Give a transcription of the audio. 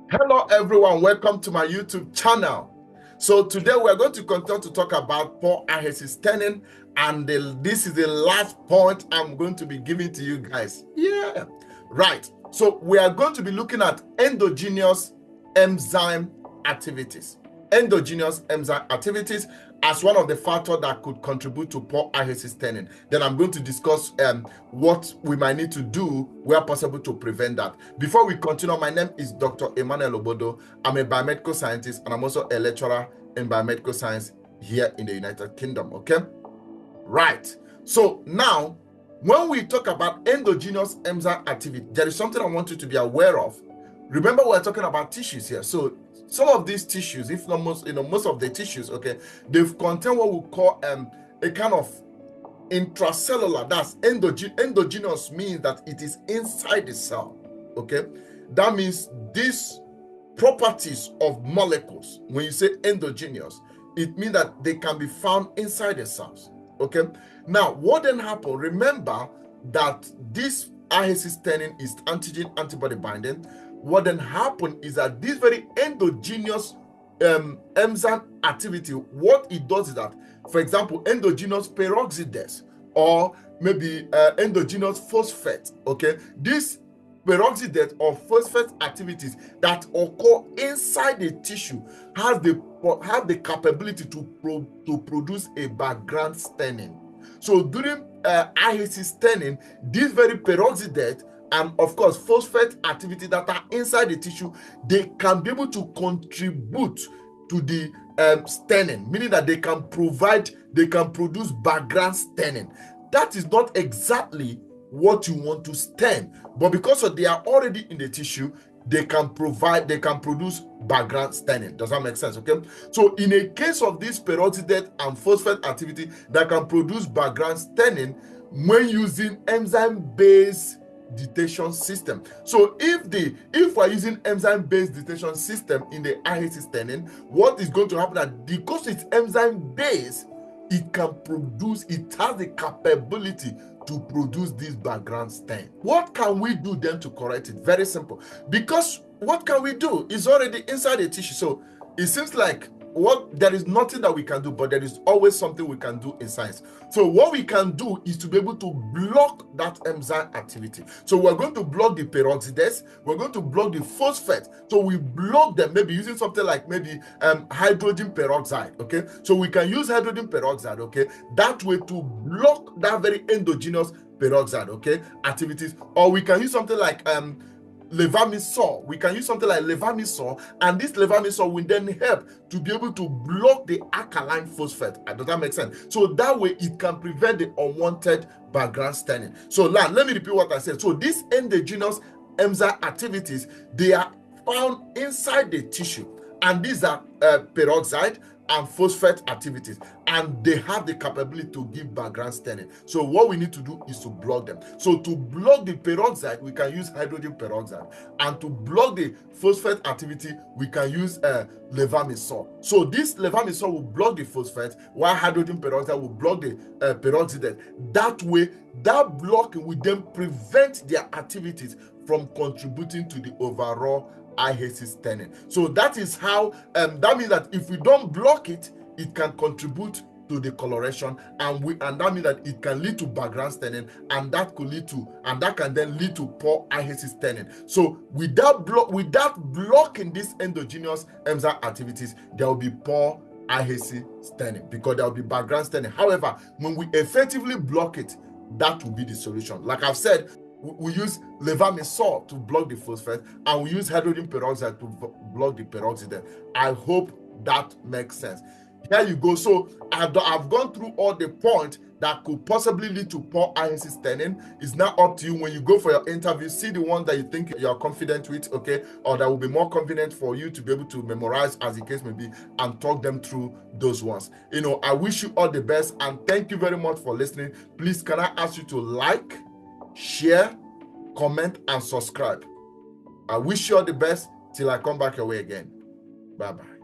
Hello everyone, welcome to my YouTube channel. So today we're going to continue to talk about poor ahesistenin, and this is the last point I'm going to be giving to you guys. Right. So we are going to be looking at endogenous enzyme activities. Endogenous enzyme activities as one of the factors that could contribute to poor ahesistenin. Then I'm going to discuss what we might need to do where possible to prevent that. Before we continue, my name is Dr. Emmanuel Obodo. I'm a biomedical scientist and I'm also a lecturer in biomedical science here in the United Kingdom. Okay, right. So now, when we talk about endogenous enzyme activity, there is something I want you to be aware of. Remember, we're talking about tissues here. So some of these tissues, if not most, most of the tissues, okay, they've contain what we call a kind of intracellular. That's endogenous means that it is inside the cell. Okay, that means these properties of molecules, when you say endogenous, it means that they can be found inside the cells. Okay, now what then happens? Remember that this ahesistenin is antigen antibody binding. What then happens is that this very endogenous enzyme activity, what it does is that, for example, endogenous peroxidase or maybe endogenous phosphate, okay, this peroxidase or phosphate activities that occur inside the tissue have the capability to produce a background staining. So during ahesistenin, this very peroxidase and of course phosphate activity that are inside the tissue, they can be able to contribute to the staining, meaning that they can produce background staining. That is not exactly what you want to stain, but because they are already in the tissue, they can produce background staining. Does that make sense? Okay, so in a case of this peroxidase and phosphate activity that can produce background staining when using enzyme-based detection system. So if we're using enzyme-based detection system in the ahesistenin, what is going to happen that because it's enzyme-based, it has the capability to produce this background stain. What can we do then to correct it? Very simple. Because what can we do? It's already inside the tissue. So it seems like there is nothing that we can do, but there is always something we can do in science. So what we can do is to be able to block that enzyme activity. So we're going to block the peroxidase, we're going to block the phosphate. So we block them, maybe using something like maybe hydrogen peroxide. Okay, so we can use hydrogen peroxide, okay, that way to block that very endogenous peroxide, okay, activities. Or we can use something like levamisole. We can use something like levamisole, and this levamisole will then help to be able to block the alkaline phosphate. Does that make sense? So that way it can prevent the unwanted background staining. So let me repeat what I said. So these endogenous enzyme activities, they are found inside the tissue, and these are peroxide and phosphate activities, and they have the capability to give background staining. So what we need to do is to block them. So to block the peroxide, we can use hydrogen peroxide, and to block the phosphate activity, we can use levamisole. So this levamisole will block the phosphate, while hydrogen peroxide will block the peroxidase. That way, that blocking will then prevent their activities from contributing to the overall ahesistenin. So that is how that means that if we don't block it, it can contribute to the coloration, and that means that it can lead to background staining, and that can then lead to poor ahesistenin. So without blocking these endogenous enzyme activities, there will be poor ahesistenin because there will be background staining. However, when we effectively block it, that will be the solution. Like I've said, we use levamisole to block the phosphate, and we use hydrogen peroxide to block the peroxidase. I hope that makes sense. Here you go. So I've gone through all the points that could possibly lead to poor ahesistenin. It's now up to you when you go for your interview. See the one that you think you're confident with, okay, or that will be more convenient for you to be able to memorize, as the case may be, and talk them through those ones. I wish you all the best, and thank you very much for listening. Please, can I ask you to like, share, comment, and subscribe. I wish you all the best till I come back your way again. Bye-bye.